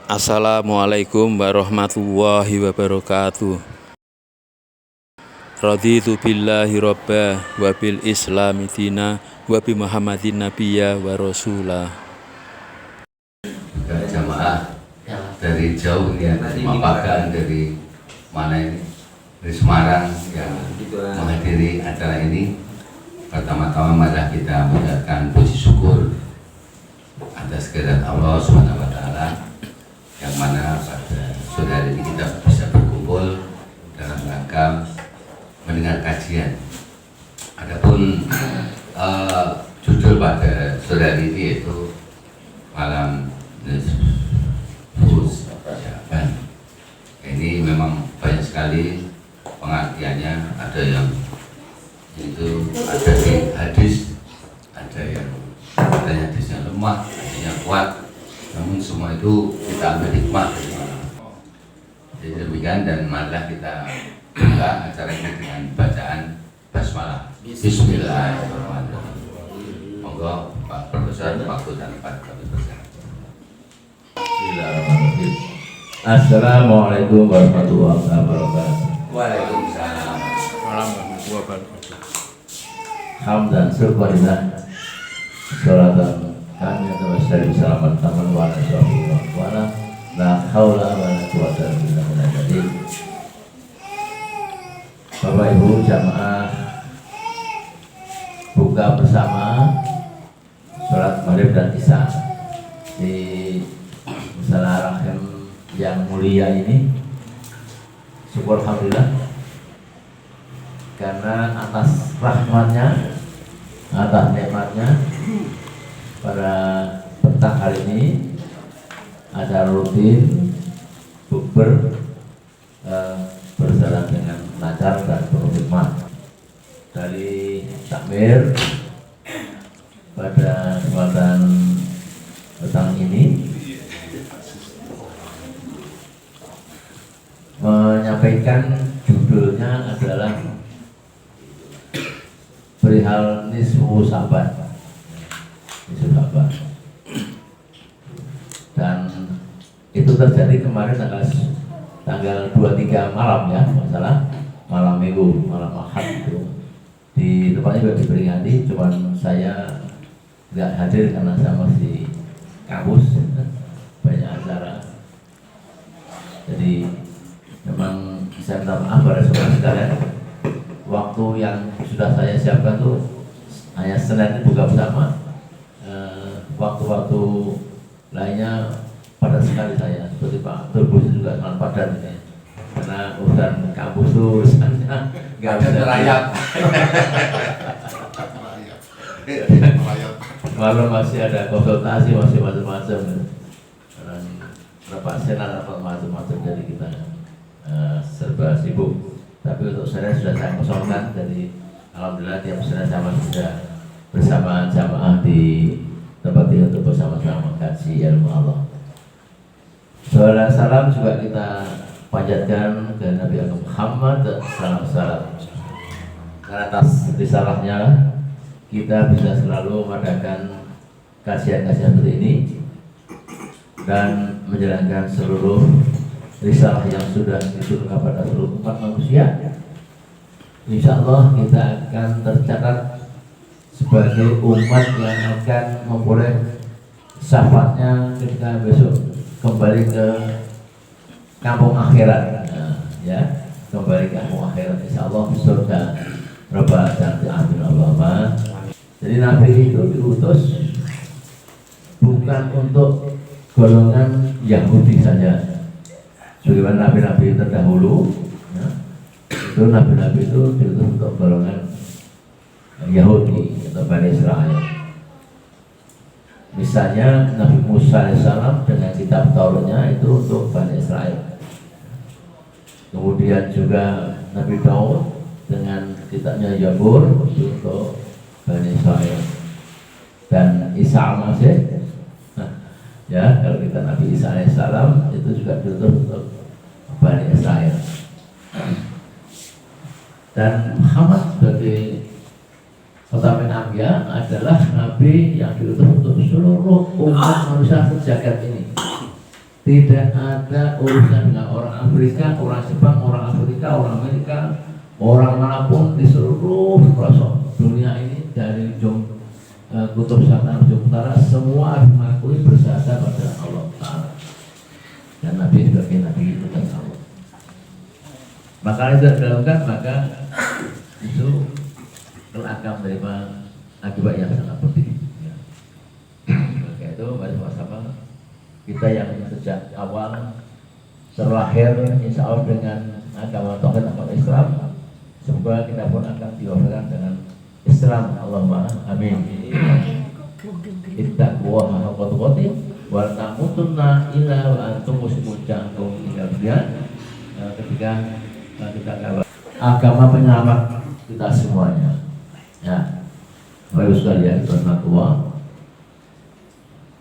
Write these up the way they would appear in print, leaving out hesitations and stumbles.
Assalamualaikum warahmatullahi wabarakatuh. Raditu billahi robba wa bil islami dina wa bi muhammadin nabiyya wa rasulah. Juga jamaah dari jauh ya, dari Mapakan, dari mana ini, dari Semarang yang menghadiri acara ini. Pertama-tama marilah kita mengucapkan puji syukur atas kehadirat Allah SWT, yang mana pada sore hari ini kita bisa berkumpul dalam rangka mendengar kajian. Adapun judul pada sore hari ini yaitu malam Nisfus Syaban. Ini memang banyak sekali pengertiannya. Ada yang itu ada di hadis, ada yang katanya hadisnya lemah, ada yang kuat. Namun semua itu kita ambil hikmah dari mana. Jadi demikian, dan marilah kita buka acara ini dengan bacaan basmalah. Bismillahirrahmanirrahim. Monggo Pak Profesor waktu dan Pak Profesor. Bismillahirrahmanirrahim. Assalamualaikum warahmatullahi wabarakatuh. Waalaikumsalam warahmatullahi wabarakatuh. Hamdan syukurillah. Sholatan kami atas dari selamat taman wa nasyafirullah wa la haula wa la quwata illa billah. Bapak Ibu jamaah, buka bersama sholat maghrib dan isya di Musala Rahim yang mulia ini. Syukur alhamdulillah, karena atas rahmatnya, atas nikmatnya, pada petang hari ini ada rutin bukber berjalan dengan lancar dan penuh hikmah. Dari takmir pada kesempatan petang ini menyampaikan judulnya adalah perihal nisfu Syaban. Dan itu terjadi kemarin tanggal 23 malam ya, masalah malam minggu, malam ahad itu di tempatnya juga diperingati, cuman saya nggak hadir karena saya masih kampus, banyak acara. Jadi memang saya minta maaf pada saudara sekalian, waktu yang sudah saya siapkan tuh hanya Senin buka bersama. Waktu-waktu lainnya padat sekali saya, seperti Pak Turbus juga sangat padat ini, karena urusan kampus itu urusannya nggak bisa merayap. Malam masih ada konsultasi, masih macam-macam, dan rapat senat, rapat macam-macam, jadi kita serba sibuk. Tapi untuk saya sudah saya kosongkan, jadi alhamdulillah tiap Senin saya masih bisa bersama jamaah di tempat ini untuk bersama-sama kaji ilmu Allah. Salam juga kita panjatkan ke Nabi Muhammad, salam karena atas risalahnya kita bisa selalu mengadakan kajian-kajian seperti ini dan menjalankan seluruh risalah yang sudah diturunkan kepada seluruh umat manusia. Insya Allah kita akan tercatat sebagai umat yang akan memperoleh syafaatnya ketika besok kembali ke kampung akhirat. Ya, kembali ke kampung akhirat, insya Allah surga Rabbana dan amin Allahumma. Jadi Nabi itu diutus bukan untuk golongan Yahudi saja, sebagaimana nabi-nabi terdahulu ya, itu nabi-nabi itu diutus untuk golongan Yahudi atau Bani Israel. Misalnya Nabi Musa AS dengan kitab Tauratnya itu untuk Bani Israel. Kemudian juga Nabi Daud dengan kitabnya Zabur untuk Bani Israel. Dan Isa Al-Masih, ya, kalau kita Nabi Isa AS itu juga diutus untuk Bani Israel. Dan Muhammad sebagai Khatamin Anbiya adalah nabi yang diutus untuk seluruh umat manusia sejagat ini. tidak ada urusan dengan orang Afrika, orang Jepang, orang Afrika, orang Amerika, orang manapun di seluruh pelosok dunia ini dari kutub selatan ujung utara, semua mengakui bersandar pada Allah Ta'ala dan Nabi sebagai Nabi utusan Allah. Maka itu dilakukan, maka itu akan menerima akibat yang sangat penting. Maka itu bersama-sama kita yang sejak awal terlahir insya Allah dengan agama tauhid agama Islam, semoga kita pun akan diwafatkan dengan Islam. Allahumma amin. Ittaqwa haqqa tuqatih wa tamutunna illa wa antum muslimun. Jantung tinggal dia ketika kita agama penyelamat kita semuanya. Ya, Bapak Ibu sekalian, rahmatullah.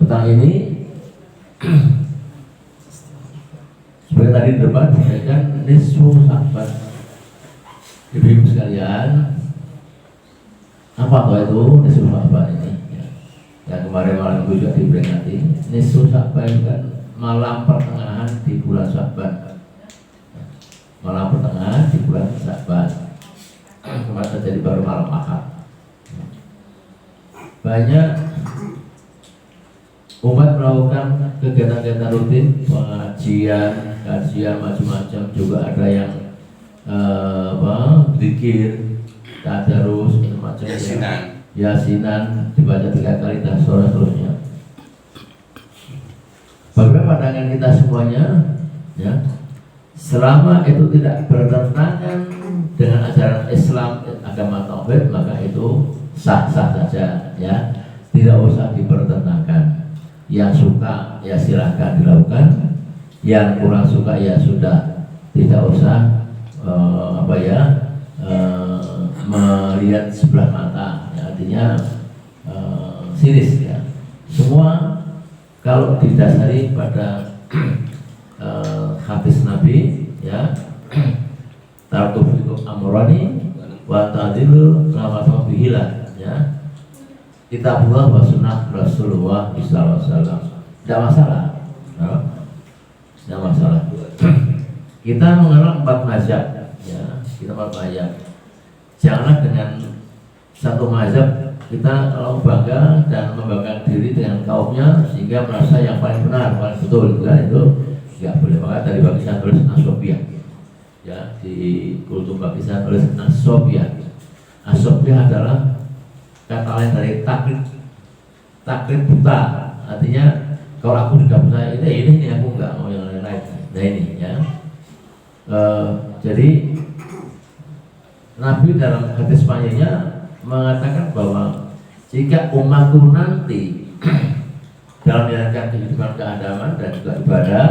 Petang ini seperti tadi di depan sampaikan nisfu Sya'ban. Ibu-ibu sekalian, apa tuh itu nisfu Sya'ban ini? Ya, kemarin malam itu juga diperingati. Nisfu Sya'ban kan malam pertengahan di bulan Sya'ban. Malam pertengahan di bulan Sya'ban. Kemarin terjadi baru malam Ahad. Banyak umat melakukan kegiatan-kegiatan rutin, pengajian, kajian macam-macam, juga ada yang zikir, tadarus, macam-macam, yasinan dibaca 3 kali dan seterusnya. Bagaimana pandangan kita semuanya? Ya, selama itu tidak bertentangan dengan ajaran Islam, agama tauhid, maka itu sah-sah saja, ya, tidak usah dipertentangkan. Yang suka ya silahkan dilakukan, yang kurang suka ya sudah, tidak usah melihat sebelah mata, ya, artinya sinis, ya. Semua kalau didasari pada hadis Nabi, ya, tartufikum amrani wa ta'dilu lama bihilah, ya, kitabullah wa sunnah Rasulullah sallallahu alaihi wasallam. Tidak masalah, tidak masalah. Kita mengenal 4 mazhab, ya, kita 4 mazhab. Janganlah dengan satu mazhab kita kalau bangga dan membanggakan diri dengan kaumnya sehingga merasa yang paling benar, paling betul, kan? Itu nggak boleh. Maka dari bagi saya tulis Asobiyah, ya, di kultum bagi saya tulis Asobiyah. Asobiyah adalah kata lain dari taklid buta, artinya kalau aku sudah percaya ini aku nggak mau yang lain-lain. Nah ini, ya. Jadi Nabi dalam hadis panjangnya mengatakan bahwa jika umatku nanti dalam menjalankan kehidupan keagamaan dan juga ibadah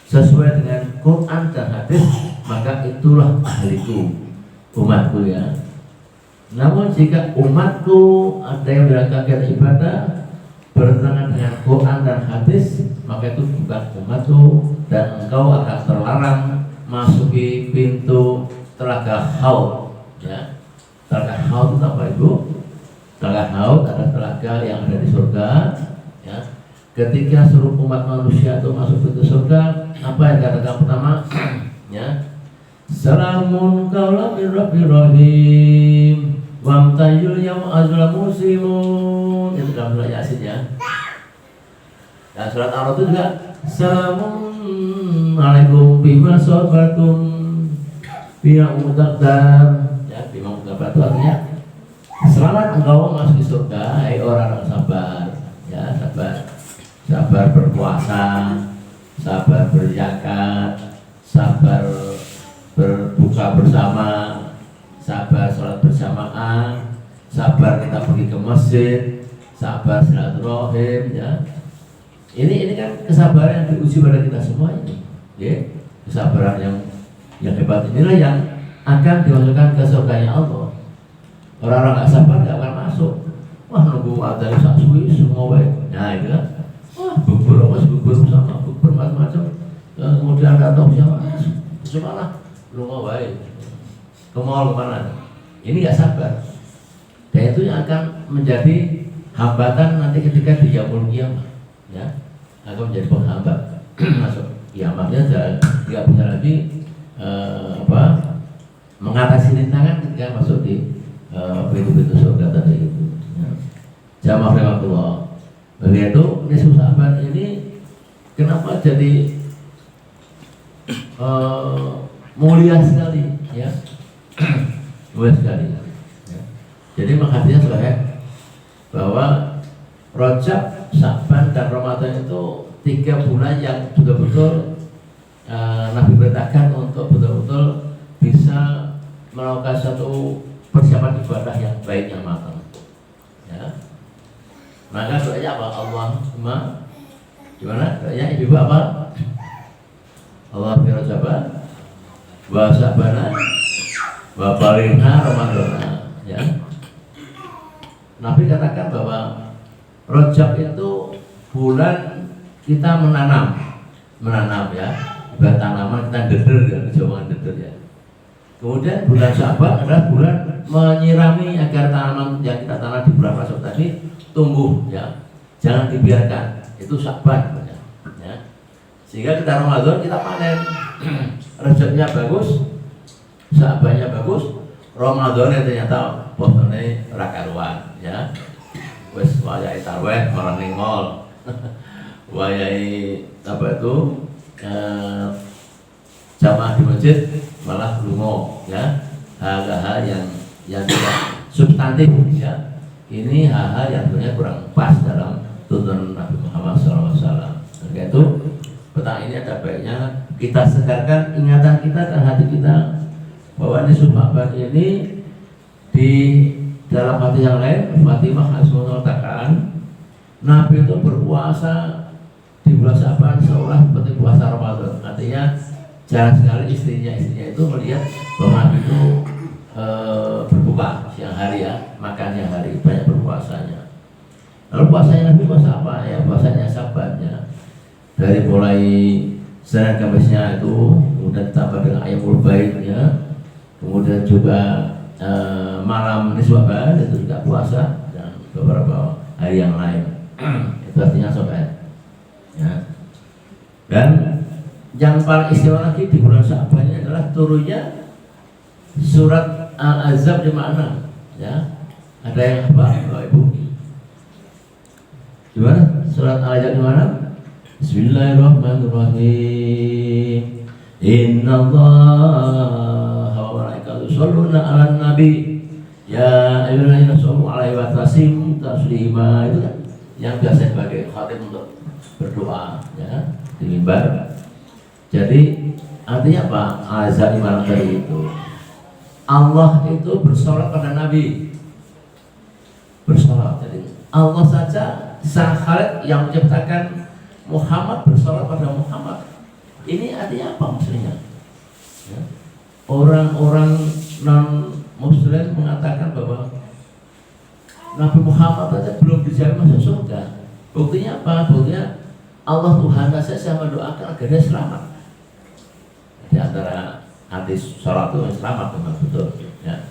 sesuai dengan Quran dan hadis, maka itulah ahliku, umatku, ya. Namun jika umatku ada yang menjalankan kegiatan ibadah bertentangan dengan Quran dan hadis, maka itu bukan umatku dan engkau akan terlarang masuki pintu telaga Haud, ya. Telaga Haud itu apa, Ibu? Telaga Haud adalah telaga yang ada di surga, ya. Ketika seluruh umat manusia itu masuk pintu surga, apa yang dikatakan pertama? Ya, salamun qaulan min rabbir rahim wamtayul yaum azla muslimun. Itu dalam surat Yasin, ya. Dan surat Al-Araf itu juga salamun alaikum bima sabartum bima muqaddar, ya, bima muqaddar itu artinya selamat engkau masuk surga, hai orang yang sabar, ya, sabar berpuasa, sabar berzakat, sabar berbuka bersama, sabar sholat berjamaah, sabar kita pergi ke masjid, sabar silaturahim, ya. Ini kan kesabaran yang diuji pada kita semua ini, ya. Kesabaran yang hebat inilah yang akan dimasukkan ke surganya Allah. Orang-orang nggak sabar nggak akan masuk. Wah, nunggu ada saksui semua baik. Nah itu kan, wah, bubur sama bubur macam-macam. Kemudian ada tahu siapa lah, lu mau baik. Kemau kemana? Ini nggak sabar. Dan itu yang akan menjadi hambatan nanti ketika di yaumul qiyamah. ya, akan menjadi penghambat masuk kiamatnya. Tidak bisa lagi mengatasi rintangan ketika masuk di pintu-pintu surga tadi itu. Ya. Jamaah rahmatullah. Begitu nisfu Sya'ban ini kenapa jadi mulia sekali, ya, mulia sekali. Ya. Jadi menghatinya sahih bahwa Rajab, Sya'ban dan Ramadan itu 3 bulan yang betul-betul Nabi perintahkan untuk betul-betul bisa melakukan satu persiapan ibadah yang baik, yang matang. Ya. Maka doanya apa? Allahumma, gimana doanya ibu apa? Allah fi Rajaba wa Sya'bana wa baligna Ramadana. Ya. Nabi katakan bahwa Rajab itu bulan kita menanam ya, bulan tanaman kita deder ya, jawaban deder ya. Kemudian bulan Sya'ban adalah bulan menyirami agar tanaman yang kita tanam di bulan Rajab tadi tumbuh, ya, jangan dibiarkan. Itu Sya'ban ya. Sehingga kita Ramadan kita panen. Rajabnya bagus, Sya'bannya bagus, Ramadannya ternyata botone ra karuan, ya. Wis wayahe tarawih malah ning mall. Wayahe apa itu? Jamaah di masjid malah lungo, ya. Hal-hal yang tidak substantif, ya. Ini hal-hal yang sebenarnya kurang pas dalam tuntunan Nabi Muhammad SAW. Oleh itu, petang ini ada baiknya kita segarkan ingatan kita dan hati kita bahwa nisfu Sya'ban ini di dalam hati yang lain. Fatimah harus mengatakan Nabi itu berpuasa di bulan Sya'ban seolah seperti puasa Ramadan. Artinya jarang sekali istrinya itu melihat bahwa Nabi itu berbuka siang hari, ya, makan siang hari, banyak berpuasanya. Lalu puasanya Nabi puasa apa? Ya puasanya Sya'bannya. Dari mulai Senin Kamisnya itu, kemudian ditambah dengan Ayyamul Baid, ya. Kemudian juga malam nisfu Sya'ban itu juga puasa, dan beberapa hari yang lain. Itu artinya Sya'ban, ya. Dan yang paling istimewa lagi di bulan Sya'ban ini adalah turunnya surat Al-Ahzab 56, ya. Ada yang apa, Bapak Ibu? Gimana? Surat Al-Ahzab 56? Bismillahirrahmanirrahim. Innallaha wa malaikatahu yusholluna 'alan nabi ya ayyuhalladzina shallu 'alaihi wa sallimu taslima. Itu kan yang biasa sebagai khatib untuk berdoa, ya, di mimbar. Jadi artinya apa? Azan malam tadi itu Allah itu bersolat pada Nabi, bersolat. Jadi Allah saja sang Khalik yang menciptakan Muhammad bersolat pada Muhammad. Ini artinya apa maksudnya? Ya. Orang-orang non Muslim mengatakan bahwa Nabi Muhammad saja belum dijamin masuk surga. Buktinya apa? Buktinya Allah Tuhan saja mendoakan agar dia selamat. Di antara hadis sholat itu selamat memang betul, ya.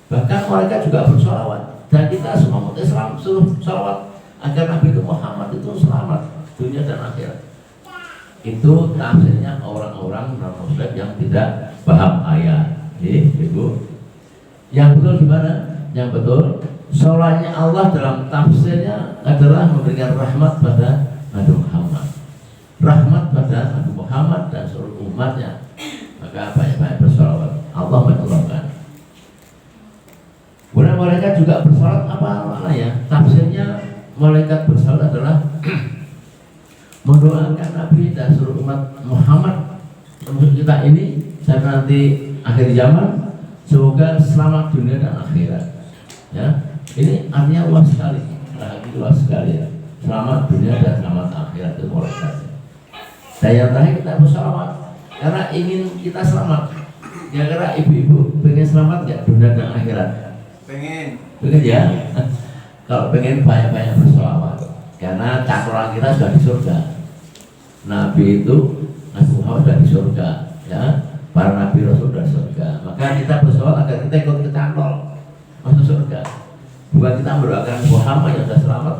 Bahkan mereka juga bersolawat, dan kita semua umat Islam suruh sholawat agar Nabi Muhammad itu selamat dunia dan akhirat. Itu tafsirnya orang-orang non Muslim yang tidak paham ayat, Ibu. Yang betul gimana? Yang betul, sholatnya Allah dalam tafsirnya adalah memberikan rahmat pada Nabi Muhammad, rahmat pada Nabi Muhammad dan seluruh umatnya. Maka banyak-banyak bersolawat. Allah menolakkan. Kemudian malaikat juga bersolat apa maknanya? Tafsirnya malaikat bersolat adalah mendoakan Nabi dan seluruh umat Muhammad termasuk kita ini sampai nanti akhir zaman, semoga selamat dunia dan akhirat. Ya, ini artinya luas sekali, luas sekali, ya. Selamat dunia dan selamat akhirat itu malaikat. Dan yang terakhir kita bersolawat karena ingin kita selamat. Kira-kira ibu-ibu pengen selamat nggak dunia dan akhirat? Pengen ya. Kalau pengen banyak-banyak bersolawat, karena cakrawala kita sudah di surga. Nabi itu, Nabi Muhammad sudah di surga, ya. Para nabi rasul sudah di surga. Maka kita bersolawat agar kita ikut kecantol masuk surga. Bukan kita mendoakan Muhammad yang sudah selamat,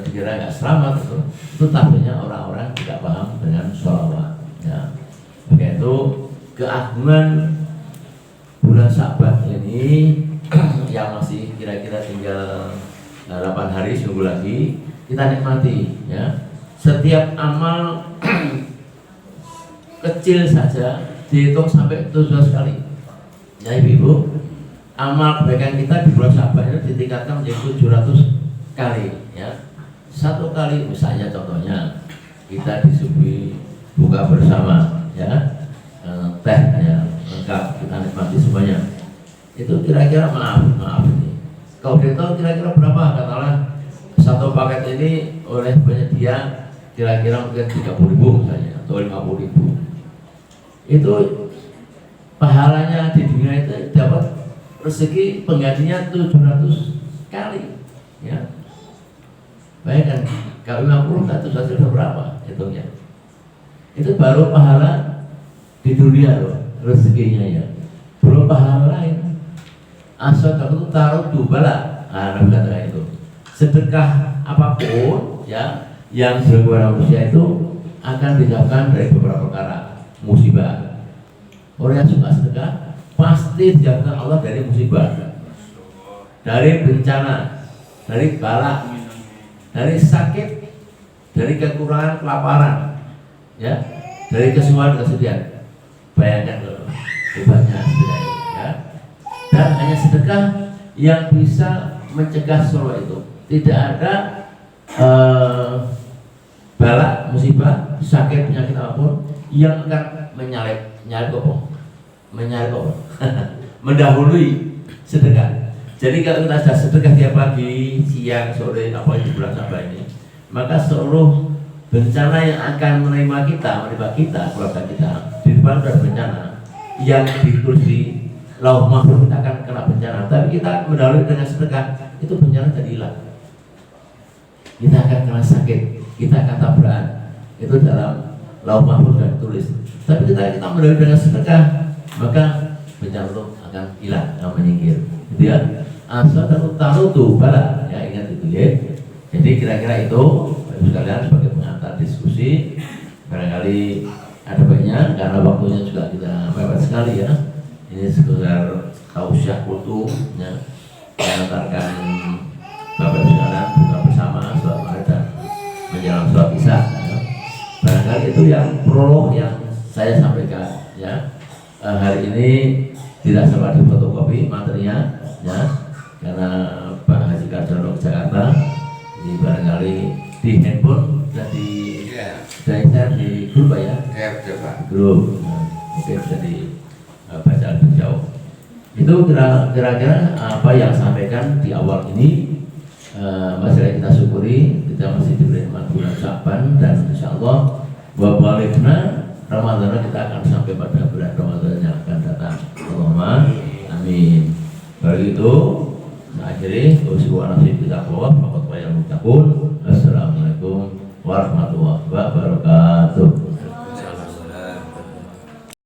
dikira nggak selamat itu. itu tafsirnya orang-orang tidak paham dengan sholawat ya. Maka itu keagungan bulan Sya'ban ini yang masih kira-kira tinggal 8 hari seminggu lagi, kita nikmati ya. Setiap amal kecil saja dihitung sampai 17 kali ya ibu-ibu. Amal kebaikan kita di bulan Sya'ban itu ditingkatkan menjadi 700 kali ya. Satu kali misalnya contohnya kita disuguhi buka bersama ya, teh ya lengkap, kita nikmati semuanya. Itu kira-kira maaf ini kalau dihitung kira-kira berapa, katakanlah satu paket ini oleh penyedia kira-kira mungkin 30.000 misalnya atau 50.000. Itu pahalanya di dunia itu dapat rezeki penggantinya 700 kali ya. Bayangkan kalau 50 satu saja sudah berapa hitungnya. Itu baru pahala di dunia loh rezekinya ya, belum pahala lain. Asal itu taruh dubala, Nabi katakan itu sedekah apapun ya yang dilakukan manusia itu akan dijauhkan dari beberapa perkara musibah. Orang yang suka sedekah pasti dijauhkan Allah dari musibah, dari bencana, dari bala, dari sakit, dari kekurangan kelaparan ya, dari kesulitan kesedihan. Bayangkan loh hebatnya sedekah itu ya. Dan hanya sedekah yang bisa mencegah semua itu. Tidak ada bala, musibah, sakit, penyakit apapun yang akan mendahului sedekah. Jadi kalau kita sudah sedekah tiap pagi, siang, sore, apa di bulan Sya'ban ini, maka seluruh bencana yang akan menimpa kita, keluarga kita, di depan ada bencana yang ditulis di lauh mahfuz kita akan kena bencana, tapi kita mendahului dengan sedekah, itu bencana jadi hilang. Kita akan kena sakit, kita akan tabrakan, itu dalam lauh mahfuz sudah ditulis. Tapi kita mendahului dengan sedekah, maka bencana itu akan hilang, akan menyingkir. Gitu ya. Asal taruh tuh bala, ya ingat itu ya. Jadi kira-kira itu Bapak sekalian sebagai pengantar diskusi, barangkali ada baiknya karena waktunya juga kita mepet sekali ya. Ini sekedar tausiah kultum ya, mengantarkan Bapak sekalian buka bersama sholat maghrib dan menjelang sholat isya ya. Barangkali itu yang prolog yang saya sampaikan ya. Hari ini tidak sempat difotokopi materinya ya, karena Pak Haji Kardono ke Jakarta, jadi barangkali di handphone dan di share di grup ya, grup mungkin bisa dibaca lebih jauh. Itu kira-kira apa yang sampaikan di awal ini. Masih kita syukuri kita masih diberi nikmat bulan Sya'ban, dan insyaallah wabalikna Ramadan kita akan sampai pada bulan Ramadan yang akan datang. Allahumma amin. Bagi itu akhiri usiwa nasib kita keluar. Assalamualaikum warahmatullahi